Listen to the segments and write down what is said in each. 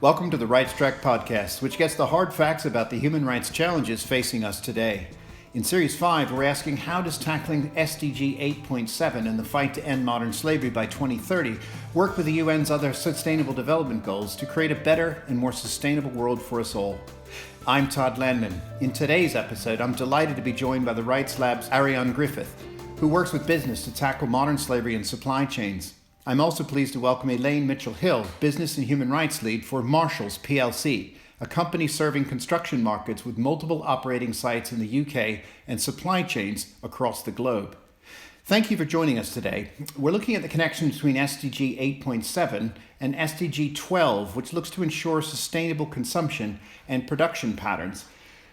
Welcome to the Rights Track podcast, which gets the hard facts about the human rights challenges facing us today. In Series 5, we're asking how does tackling SDG 8.7 and the fight to end modern slavery by 2030 work with the UN's other Sustainable Development Goals to create a better and more sustainable world for us all. I'm Todd. In today's episode, I'm delighted to be joined by the Rights Lab's Arianne Griffith, who works with business to tackle modern slavery and supply chains. I'm also pleased to welcome Elaine Michel-Hill, Business and Human Rights Lead for Marshals PLC, a company serving construction markets with multiple operating sites in the UK and supply chains across the globe. Thank you for joining us today. We're looking at the connection between SDG 8.7 and SDG 12, which looks to ensure sustainable consumption and production patterns.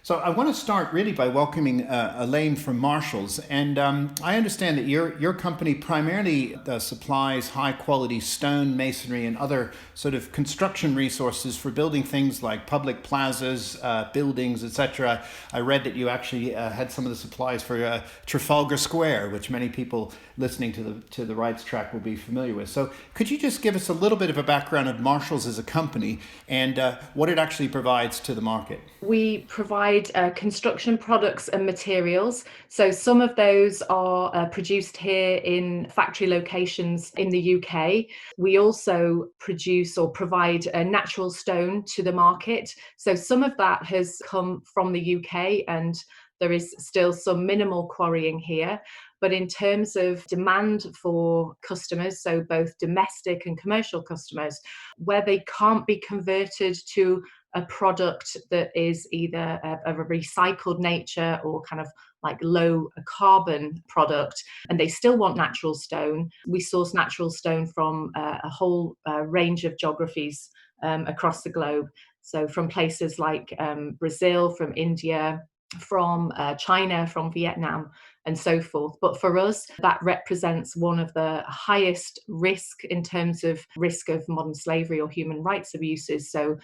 So I want to start really by welcoming Elaine from Marshals. And I understand that your company primarily supplies high quality stone, masonry, and other sort of construction resources for building things like public plazas, buildings, etc. I read that you actually had some of the supplies for Trafalgar Square, which many people listening to the Rights Track will be familiar with. So could you just give us a little bit of a background of Marshals as a company and what it actually provides to the market? We provide construction products and materials. So some of those are produced here in factory locations in the UK. We also produce or provide a natural stone to the market. So some of that has come from the UK and there is still some minimal quarrying here. But in terms of demand for customers, so both domestic and commercial customers, where they can't be converted to a product that is either of a recycled nature or kind of like low carbon product, and they still want natural stone, we source natural stone from a whole range of geographies across the globe. So from places like Brazil, from India, from China, from Vietnam, and so forth. But for us, that represents one of the highest risk in terms of risk of modern slavery or human rights abuses. So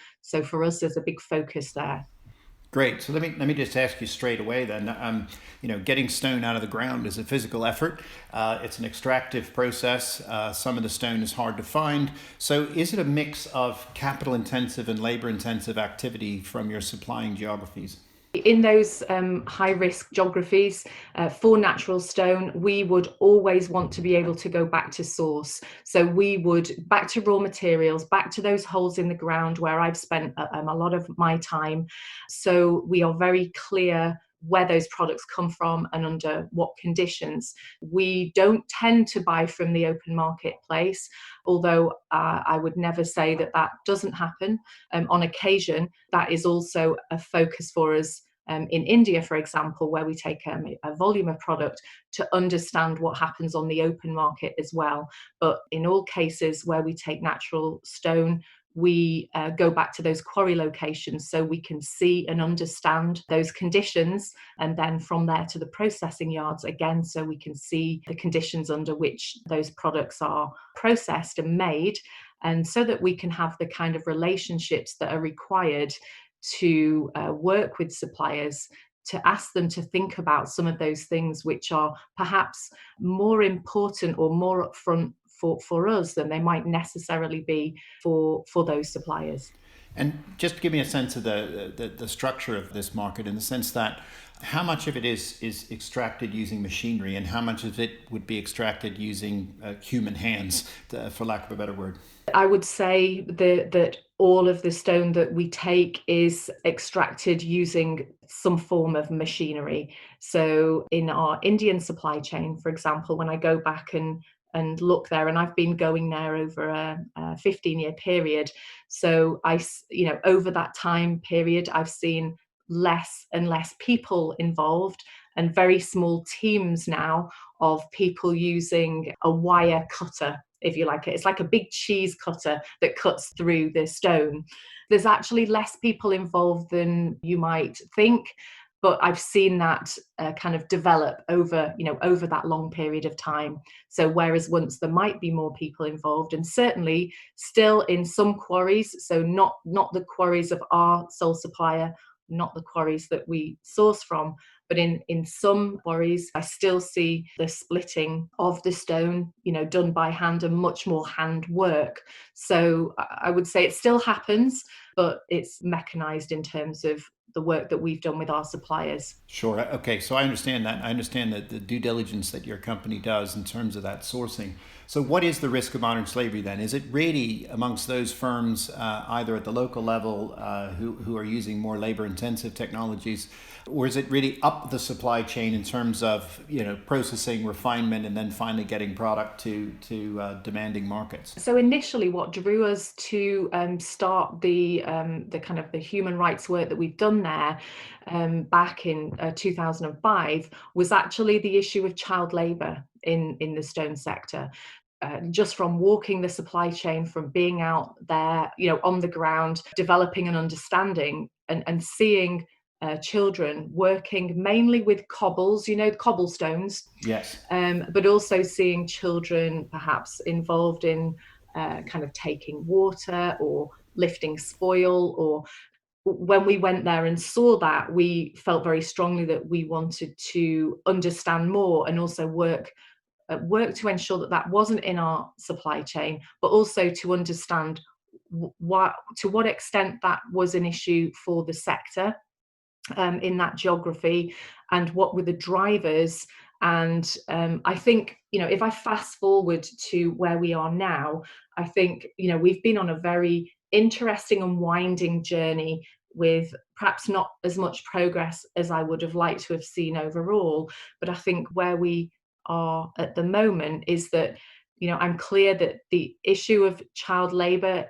for us, there's a big focus there. Great. So let me just ask you straight away then. Getting stone out of the ground is a physical effort. It's an extractive process. Some of the stone is hard to find. So is it a mix of capital intensive and labor intensive activity from your supplying geographies? In those high-risk geographies, for natural stone, we would always want to be able to go back to source. So we would back to raw materials, back to those holes in the ground where I've spent a lot of my time. So we are very clear where those products come from and under what conditions. We don't tend to buy from the open marketplace, although I would never say that doesn't happen. On occasion, that is also a focus for us in India, for example, where we take a volume of product to understand what happens on the open market as well. But in all cases where we take natural stone, we go back to those quarry locations so we can see and understand those conditions, and then from there to the processing yards again, so we can see the conditions under which those products are processed and made, and so that we can have the kind of relationships that are required to work with suppliers, to ask them to think about some of those things which are perhaps more important or more upfront for us than they might necessarily be for those suppliers. And just give me a sense of the structure of this market, in the sense that how much of it is extracted using machinery and how much of it would be extracted using human hands, for lack of a better word? I would say that all of the stone that we take is extracted using some form of machinery. So in our Indian supply chain, for example, when I go back and look there, and I've been going there over a 15-year period. So over that time period, I've seen less and less people involved and very small teams now of people using a wire cutter, if you like it. It's like a big cheese cutter that cuts through the stone. There's actually less people involved than you might think, but I've seen that kind of develop over that long period of time. So whereas once there might be more people involved, and certainly still in some quarries, so not the quarries of our sole supplier, not the quarries that we source from, But in some quarries, I still see the splitting of the stone, done by hand and much more hand work. So I would say it still happens, but it's mechanized in terms of the work that we've done with our suppliers. Sure. Okay. So I understand that. I understand that the due diligence that your company does in terms of that sourcing. So what is the risk of modern slavery then? Is it really amongst those firms, either at the local level, who are using more labor intensive technologies, or is it really up the supply chain in terms of, processing, refinement, and then finally getting product to demanding markets? So initially, what drew us to start the kind of the human rights work that we've done there back in 2005 was actually the issue of child labour in the stone sector. Just from walking the supply chain, from being out there, on the ground, developing an understanding and seeing children working mainly with cobbles, cobblestones. Yes. But also seeing children perhaps involved in kind of taking water or lifting spoil. Or when we went there and saw that, we felt very strongly that we wanted to understand more and also work to ensure that that wasn't in our supply chain, but also to understand to what extent that was an issue for the sector in that geography, and what were the drivers. And I think, if I fast forward to where we are now, I think, we've been on a very interesting and winding journey with perhaps not as much progress as I would have liked to have seen overall. But I think where we are at the moment is that, I'm clear that the issue of child labour,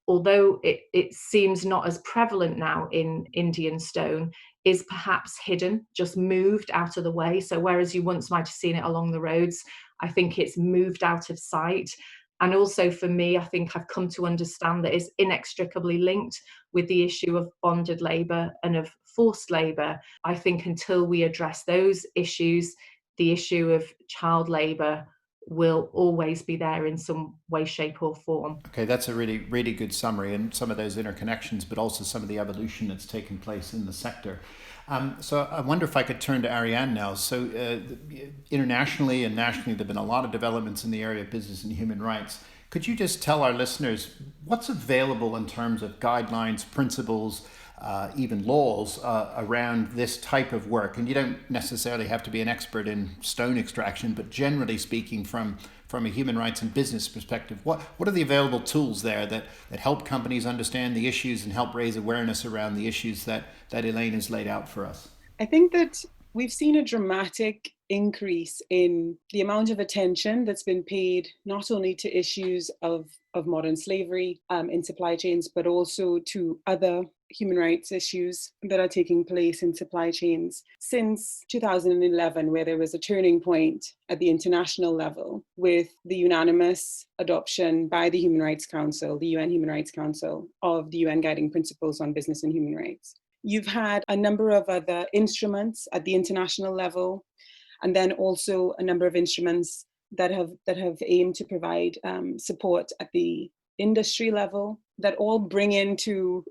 although it seems not as prevalent now in Indian stone, is perhaps hidden, just moved out of the way. So whereas you once might have seen it along the roads, I think it's moved out of sight. And also for me, I think I've come to understand that it's inextricably linked with the issue of bonded labour and of forced labour. I think until we address those issues, the issue of child labour will always be there in some way, shape or form. Okay, that's a really, really good summary, and some of those interconnections, but also some of the evolution that's taken place in the sector. So I wonder if I could turn to Arianne now. So internationally and nationally, there have been a lot of developments in the area of business and human rights. Could you just tell our listeners what's available in terms of guidelines, principles, even laws around this type of work? And you don't necessarily have to be an expert in stone extraction, but generally speaking, from a human rights and business perspective, what are the available tools there that help companies understand the issues and help raise awareness around the issues that Elaine has laid out for us? I think that we've seen a dramatic increase in the amount of attention that's been paid not only to issues of modern slavery in supply chains, but also to other human rights issues that are taking place in supply chains since 2011, where there was a turning point at the international level with the unanimous adoption by the Human Rights Council, the UN Human Rights Council, of the UN Guiding Principles on Business and Human Rights. You've had a number of other instruments at the international level, and then also a number of instruments that have aimed to provide support at the industry level, that all bring into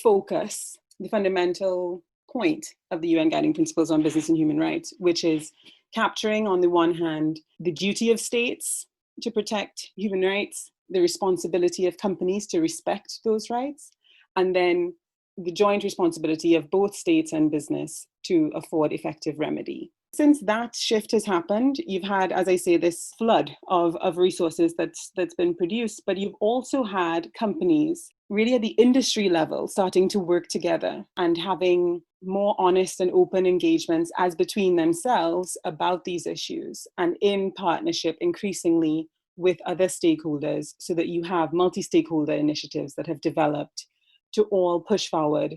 focus the fundamental point of the UN Guiding Principles on Business and Human Rights, which is capturing, on the one hand, the duty of states to protect human rights, the responsibility of companies to respect those rights, and then the joint responsibility of both states and business to afford effective remedy. Since that shift has happened, you've had, as I say, this flood of resources that's been produced, but you've also had companies really at the industry level starting to work together and having more honest and open engagements as between themselves about these issues, and in partnership increasingly with other stakeholders, so that you have multi-stakeholder initiatives that have developed to all push forward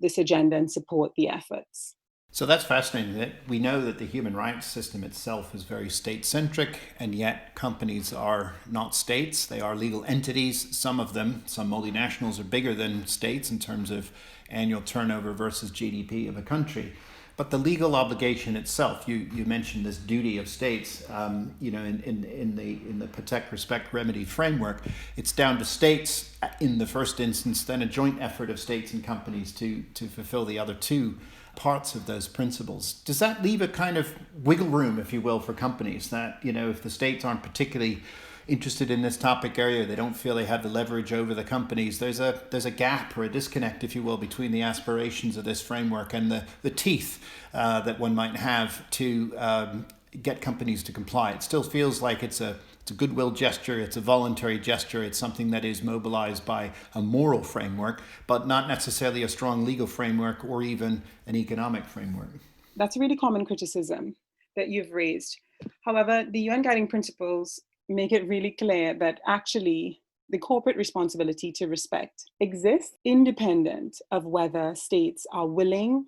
this agenda and support the efforts. So that's fascinating. That we know that the human rights system itself is very state-centric, and yet companies are not states. They are legal entities. Some of them, some multinationals, are bigger than states in terms of annual turnover versus GDP of a country. But the legal obligation itself, you mentioned this duty of states, in the protect, respect, remedy framework, it's down to states in the first instance, then a joint effort of states and companies to fulfill the other two parts of those principles. Does that leave a kind of wiggle room, if you will, for companies that, if the states aren't particularly interested in this topic area, they don't feel they have the leverage over the companies, there's a gap or a disconnect, if you will, between the aspirations of this framework and the teeth that one might have to get companies to comply. It still feels like it's a goodwill gesture, it's a voluntary gesture, it's something that is mobilized by a moral framework, but not necessarily a strong legal framework or even an economic framework. That's a really common criticism that you've raised. However, the UN Guiding Principles make it really clear that actually the corporate responsibility to respect exists independent of whether states are willing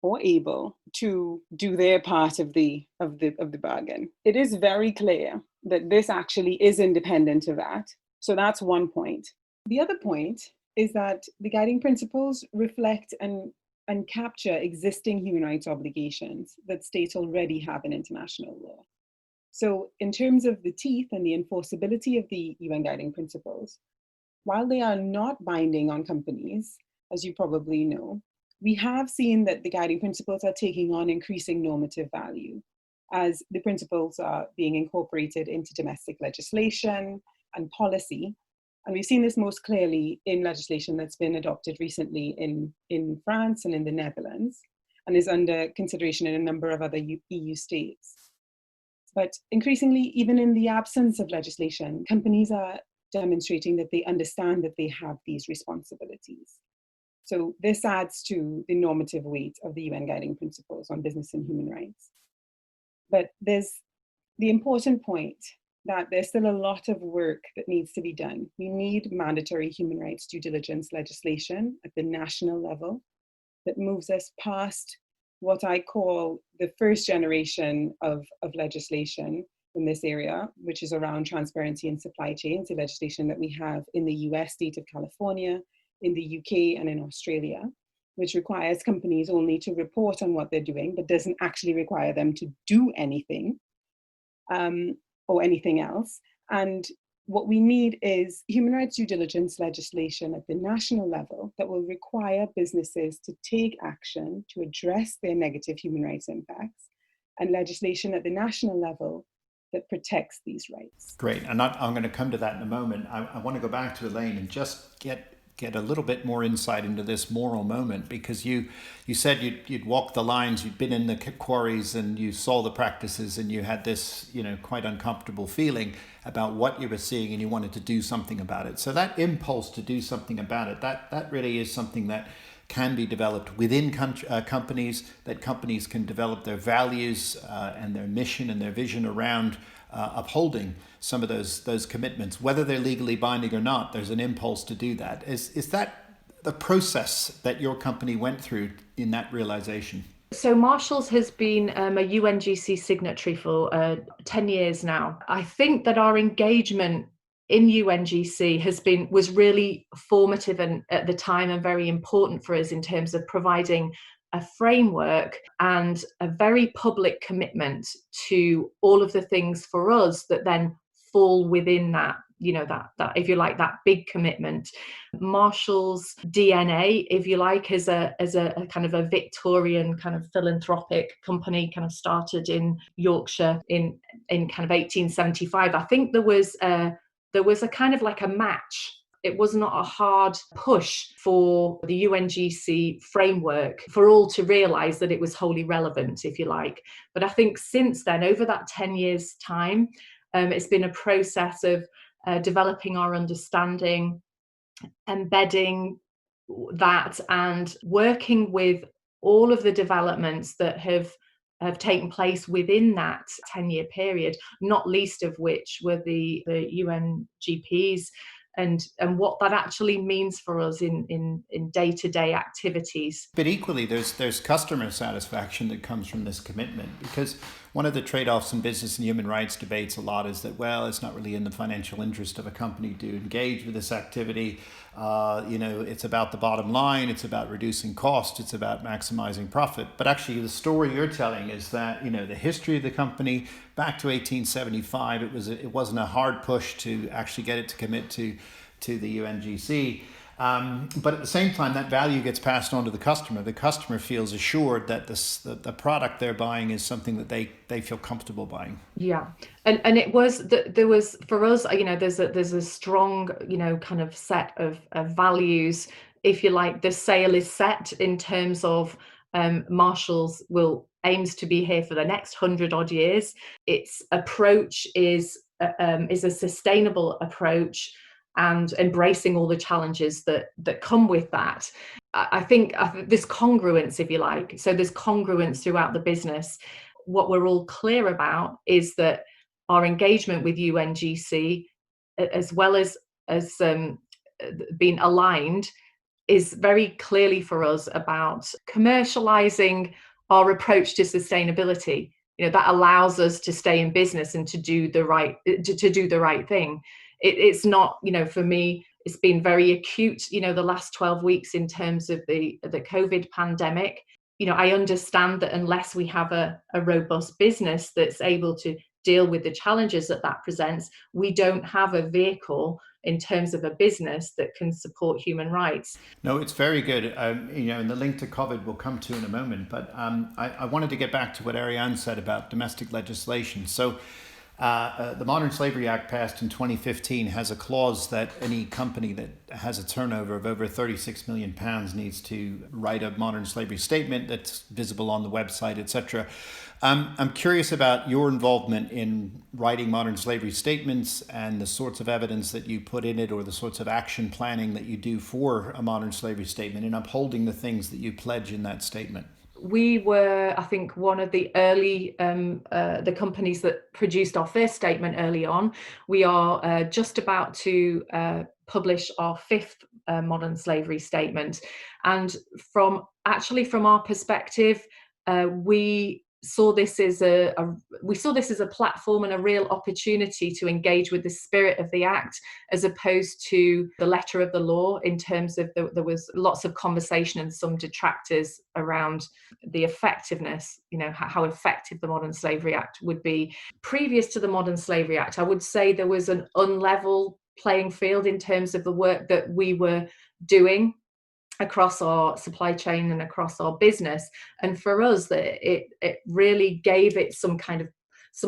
or able to do their part of the bargain. It is very clear that this actually is independent of that. So that's one point. The other point is that the guiding principles reflect and capture existing human rights obligations that states already have in international law. So in terms of the teeth and the enforceability of the UN Guiding Principles, while they are not binding on companies, as you probably know, we have seen that the guiding principles are taking on increasing normative value as the principles are being incorporated into domestic legislation and policy. And we've seen this most clearly in legislation that's been adopted recently in France and in the Netherlands, and is under consideration in a number of other EU states. But increasingly, even in the absence of legislation, companies are demonstrating that they understand that they have these responsibilities. So this adds to the normative weight of the UN Guiding Principles on business and human rights. But there's the important point that there's still a lot of work that needs to be done. We need mandatory human rights due diligence legislation at the national level that moves us past what I call the first generation of legislation in this area, which is around transparency in supply chains, the legislation that we have in the US state of California, in the UK and in Australia, which requires companies only to report on what they're doing, but doesn't actually require them to do anything or anything else. And what we need is human rights due diligence legislation at the national level that will require businesses to take action to address their negative human rights impacts, and legislation at the national level that protects these rights. Great. And I'm going to come to that in a moment. I want to go back to Elaine and just get a little bit more insight into this moral moment, because you said you'd walked the lines, you'd been in the quarries and you saw the practices, and you had this quite uncomfortable feeling about what you were seeing, and you wanted to do something about it. So that impulse to do something about it, that really is something that can be developed within companies, that companies can develop their values and their mission and their vision around upholding some of those commitments, whether they're legally binding or not. There's an impulse to do that. Is that the process that your company went through in that realization? So Marshals has been a UNGC signatory for 10 years now. I think that our engagement in UNGC was really formative and at the time and very important for us in terms of providing a framework and a very public commitment to all of the things for us that then fall within that, that if you like, that big commitment. Marshals DNA, if you like, as a kind of a Victorian kind of philanthropic company, kind of started in Yorkshire in kind of 1875. I think there was a kind of like a match. It was not a hard push for the UNGC framework for all to realise that it was wholly relevant, if you like. But I think since then, over that 10 years' time, it's been a process of developing our understanding, embedding that, and working with all of the developments that have taken place within that 10-year period, not least of which were the UNGPs, and what that actually means for us in day-to-day activities. But equally, there's customer satisfaction that comes from this commitment, because One of the trade-offs in business and human rights debates a lot is that, well, it's not really in the financial interest of a company to engage with this activity. It's about the bottom line. It's about reducing cost. It's about maximizing profit. But actually, the story you're telling is that, the history of the company back to 1875, it wasn't a hard push to actually get it to commit to the UNGC. But at the same time, that value gets passed on to the customer. The customer feels assured that the product they're buying is something that they feel comfortable buying. Yeah, and there was for us, there's a strong, kind of set of values, if you like. The sail is set in terms of Marshalls aims to be here for the next 100 odd years. Its approach is a sustainable approach, and embracing all the challenges that come with that. I think this congruence, if you like, so there's congruence throughout the business. What we're all clear about is that our engagement with UNGC, as well as being aligned, is very clearly for us about commercializing our approach to sustainability. That allows us to stay in business and to do the right thing. It's not, for me, it's been very acute, the last 12 weeks in terms of the COVID pandemic. I understand that unless we have a robust business that's able to deal with the challenges that presents, we don't have a vehicle in terms of a business that can support human rights. No, it's very good. And the link to COVID we'll come to in a moment. But I wanted to get back to what Arianne said about domestic legislation. So the Modern Slavery Act, passed in 2015, has a clause that any company that has a turnover of over £36 million needs to write a modern slavery statement that's visible on the website, etc. I'm curious about your involvement in writing modern slavery statements and the sorts of evidence that you put in it, or the sorts of action planning that you do for a modern slavery statement, and upholding the things that you pledge in that statement. We were, I think, one of the early the companies that produced our first statement early on. We are just about to publish our fifth modern slavery statement, and from our perspective, we saw this as a platform and a real opportunity to engage with the spirit of the Act, as opposed to the letter of the law. In terms of there was lots of conversation and some detractors around the effectiveness, how effective the Modern Slavery Act would be. Previous to the Modern Slavery Act, I would say there was an unlevel playing field in terms of the work that we were doing across our supply chain and across our business. And for us, it really gave it some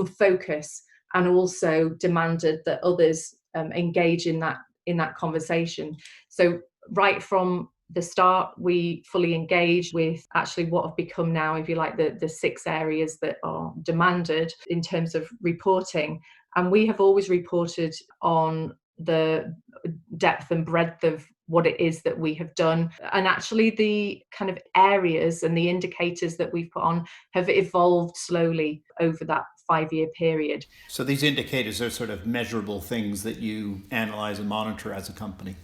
focus, and also demanded that others engage in that conversation. So right from the start, we fully engaged with actually what have become now, if you like, the 6 areas that are demanded in terms of reporting. And we have always reported on the depth and breadth of what it is that we have done. And actually the kind of areas and the indicators that we've put on have evolved slowly over that 5-year period. So these indicators are sort of measurable things that you analyze and monitor as a company.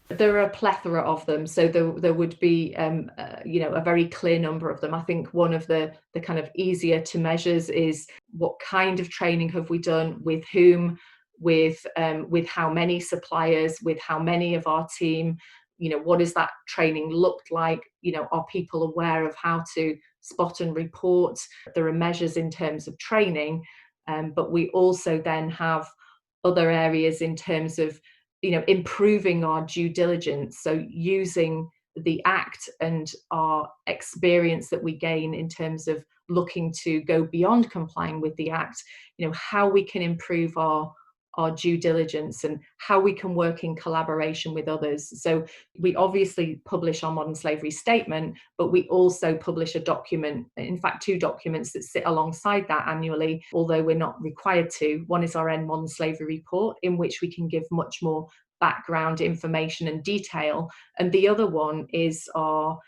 There are a plethora of them. So there would be, a very clear number of them. I think one of the kind of easier to measures is what kind of training have we done, with whom, with how many suppliers, with how many of our team, what does that training look like? Are people aware of how to spot and report? There are measures in terms of training, but we also then have other areas in terms of improving our due diligence. So using the Act and our experience that we gain in terms of looking to go beyond complying with the Act, how we can improve our due diligence and how we can work in collaboration with others. So we obviously publish our modern slavery statement, but we also publish a document, in fact 2 documents that sit alongside that annually, although we're not required to. One is our End Modern Slavery Report, in which we can give much more background information and detail, and the other one is our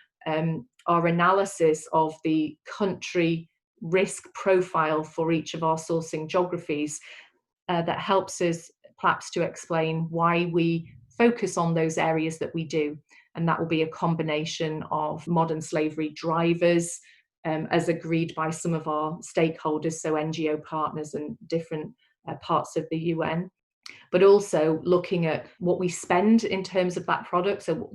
analysis of the country risk profile for each of our sourcing geographies. That helps us perhaps to explain why we focus on those areas that we do. And that will be a combination of modern slavery drivers, as agreed by some of our stakeholders, so NGO partners and different parts of the UN. But also looking at what we spend in terms of that product, so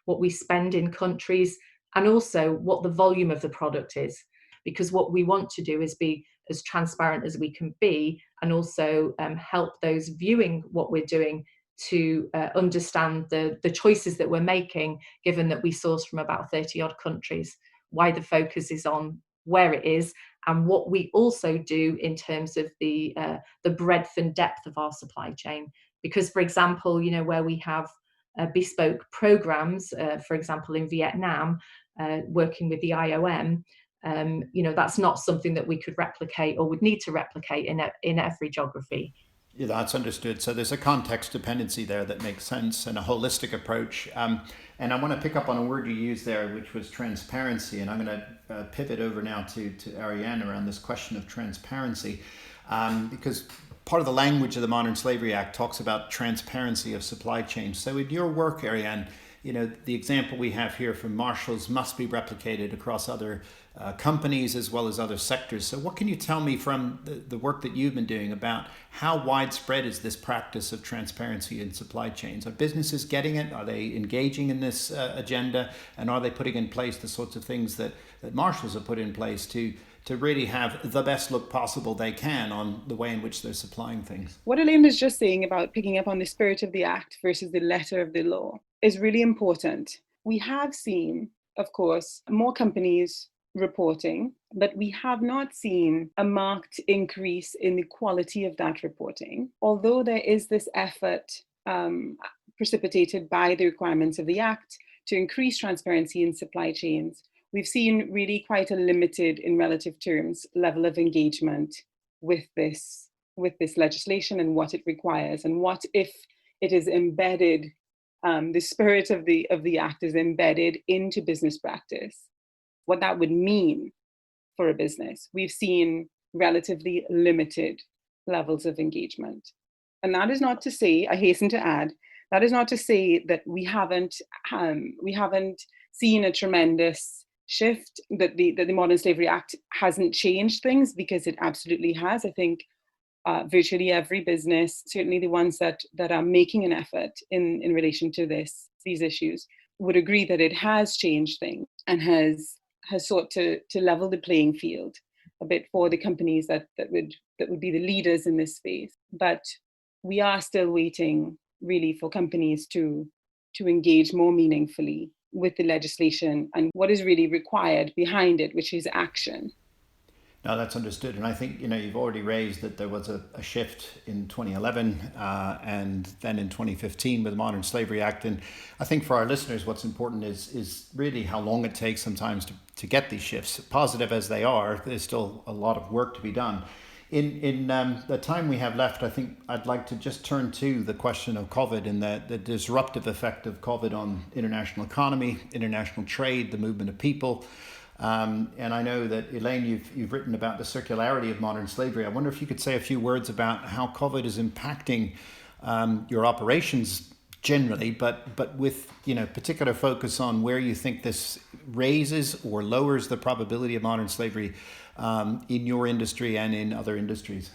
what we spend in countries, and also what the volume of the product is. Because what we want to do is be as transparent as we can be, and also help those viewing what we're doing to understand the choices that we're making, given that we source from about 30 odd countries, why the focus is on where it is, and what we also do in terms of the breadth and depth of our supply chain. Because, for example, where we have bespoke programs, for example, in Vietnam, working with the IOM, that's not something that we could replicate or would need to replicate in every geography. Yeah, that's understood. So there's a context dependency there that makes sense, and a holistic approach. And I want to pick up on a word you used there, which was transparency. And I'm going to pivot over now to Arianne around this question of transparency, because part of the language of the Modern Slavery Act talks about transparency of supply chains. So in your work, Arianne, the example we have here from Marshals must be replicated across other companies as well as other sectors. So what can you tell me from the work that you've been doing about how widespread is this practice of transparency in supply chains? Are businesses getting it? Are they engaging in this agenda? And are they putting in place the sorts of things that Marshals have put in place to really have the best look possible they can on the way in which they're supplying things? What Elaine was just saying about picking up on the spirit of the act versus the letter of the law is really important. We have seen, of course, more companies reporting, but we have not seen a marked increase in the quality of that reporting. Although there is this effort precipitated by the requirements of the Act to increase transparency in supply chains, we've seen really quite a limited, in relative terms, level of engagement with this legislation and what it requires, and what if it is embedded, the spirit of the Act is embedded into business practice, what that would mean for a business. We've seen relatively limited levels of engagement. And that is not to say, I hasten to add, that is not to say that we haven't seen a tremendous shift, that the Modern Slavery Act hasn't changed things, because it absolutely has. I think virtually every business, certainly the ones that are making an effort in relation to these issues, would agree that it has changed things and has sought to level the playing field a bit for the companies that would be the leaders in this space. But we are still waiting really for companies to engage more meaningfully with the legislation and what is really required behind it, which is action. No, that's understood. And I think, you've already raised that there was a shift in 2011 and then in 2015 with the Modern Slavery Act. And I think for our listeners, what's important is really how long it takes sometimes to get these shifts. Positive as they are, there's still a lot of work to be done. In the time we have left, I think I'd like to just turn to the question of COVID and the disruptive effect of COVID on international economy, international trade, the movement of people. And I know that, Elaine, you've written about the circularity of modern slavery. I wonder if you could say a few words about how COVID is impacting your operations generally, but with particular focus on where you think this raises or lowers the probability of modern slavery in your industry and in other industries.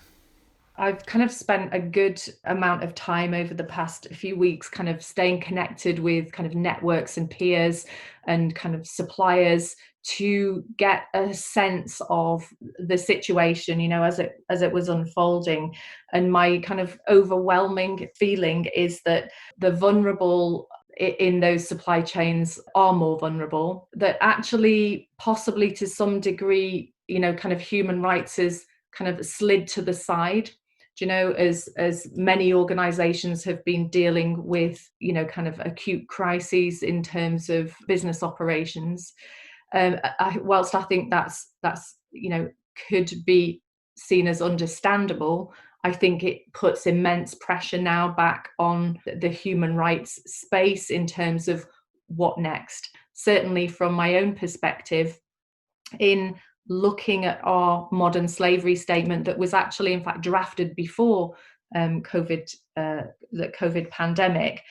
I've kind of spent a good amount of time over the past few weeks kind of staying connected with kind of networks and peers and kind of suppliers to get a sense of the situation, as it was unfolding. And my kind of overwhelming feeling is that the vulnerable in those supply chains are more vulnerable, that actually possibly to some degree, kind of human rights is kind of slid to the side. As many organizations have been dealing with, kind of acute crises in terms of business operations. Whilst I think that's could be seen as understandable, I think it puts immense pressure now back on the human rights space in terms of what next. Certainly from my own perspective, in looking at our modern slavery statement that was actually in fact drafted before the COVID pandemic,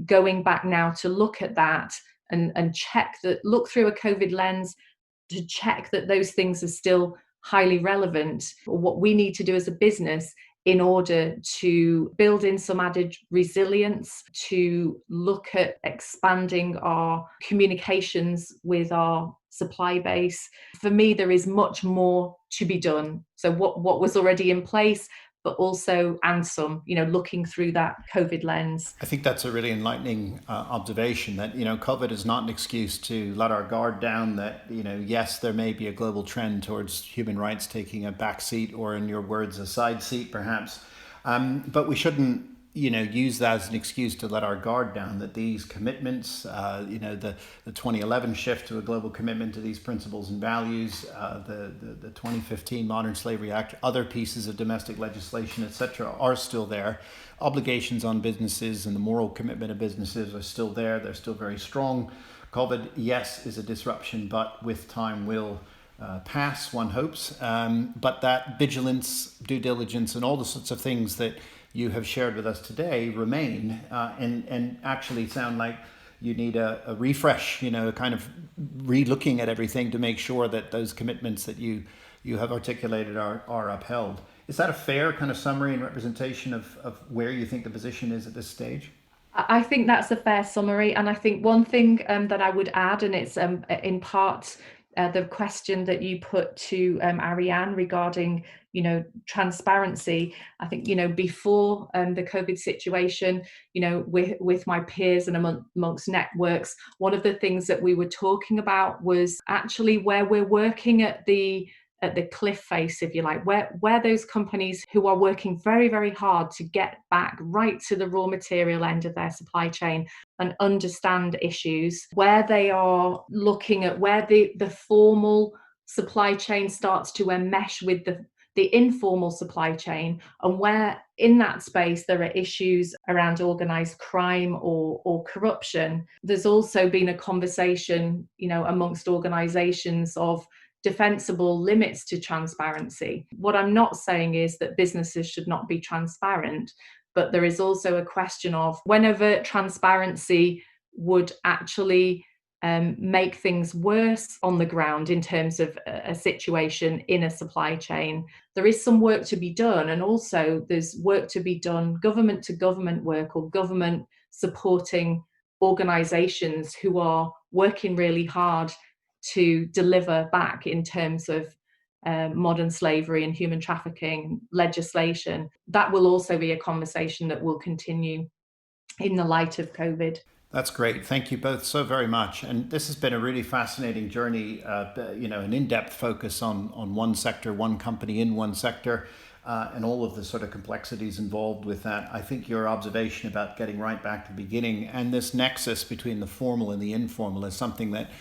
going back now to look at that and check that, look through a COVID lens, to check that those things are still highly relevant, or what we need to do as a business in order to build in some added resilience, to look at expanding our communications with our supply base. For me, there is much more to be done. So what was already in place, but also and some, looking through that COVID lens. I think that's a really enlightening observation that, COVID is not an excuse to let our guard down, that, yes, there may be a global trend towards human rights taking a back seat, or in your words, a side seat perhaps. But we shouldn't, use that as an excuse to let our guard down, that these commitments, the 2011 shift to a global commitment to these principles and values, the 2015 Modern Slavery Act, other pieces of domestic legislation, etc., are still there. Obligations on businesses and the moral commitment of businesses are still there. They're still very strong. COVID, yes, is a disruption, but with time will pass, one hopes. But that vigilance, due diligence, and all the sorts of things that you have shared with us today remain, and actually sound like you need a refresh, kind of re-looking at everything to make sure that those commitments that you have articulated are upheld. Is that a fair kind of summary and representation of where you think the position is at this stage? I think that's a fair summary. And I think one thing that I would add, and it's in part the question that you put to Arianne regarding, transparency. I think, before the COVID situation, with my peers and amongst networks, one of the things that we were talking about was actually where we're working at the cliff face, if you like, where those companies who are working very, very hard to get back right to the raw material end of their supply chain and understand issues, where they are looking at where the formal supply chain starts to enmesh with the informal supply chain, and where in that space there are issues around organised crime or corruption. There's also been a conversation, amongst organisations of defensible limits to transparency. What I'm not saying is that businesses should not be transparent, but there is also a question of whenever transparency would actually make things worse on the ground in terms of a situation in a supply chain. There is some work to be done, and also there's work to be done, government to government work, or government supporting organisations who are working really hard to deliver back in terms of modern slavery and human trafficking legislation. That will also be a conversation that will continue in the light of COVID. That's great. Thank you both so very much. And this has been a really fascinating journey, an in-depth focus on one sector, one company in one sector, and all of the sort of complexities involved with that. I think your observation about getting right back to the beginning and this nexus between the formal and the informal is something that,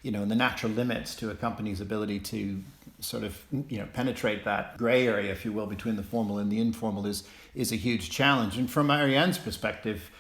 in the natural limits to a company's ability to sort of, penetrate that gray area, if you will, between the formal and the informal is a huge challenge. And from Arianne's perspective,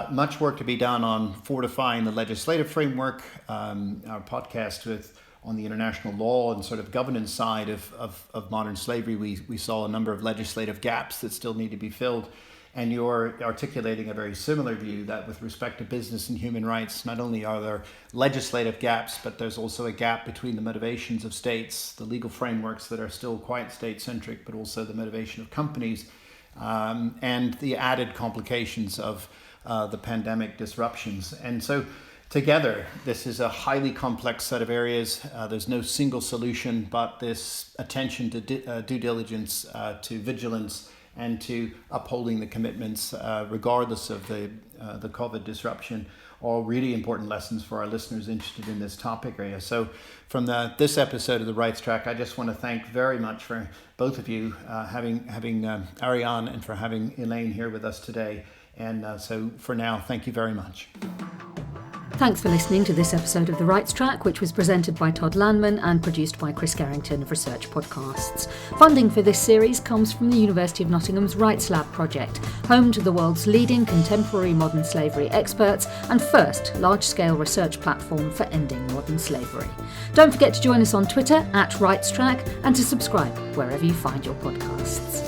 much work to be done on fortifying the legislative framework. Our podcast on the international law and sort of governance side of modern slavery, we saw a number of legislative gaps that still need to be filled. And you're articulating a very similar view that with respect to business and human rights, not only are there legislative gaps, but there's also a gap between the motivations of states, the legal frameworks that are still quite state-centric, but also the motivation of companies, and the added complications of the pandemic disruptions. And so together, this is a highly complex set of areas. There's no single solution, but this attention to due diligence, to vigilance, and to upholding the commitments regardless of the COVID disruption, all really important lessons for our listeners interested in this topic area. So from this episode of The Rights Track, I just want to thank very much for both of you having Arianne and for having Elaine here with us today. And so for now, thank you very much. Thanks for listening to this episode of The Rights Track, which was presented by Todd Landman and produced by Chris Garrington of Research Podcasts. Funding for this series comes from the University of Nottingham's Rights Lab project, home to the world's leading contemporary modern slavery experts and first large-scale research platform for ending modern slavery. Don't forget to join us on Twitter @RightsTrack and to subscribe wherever you find your podcasts.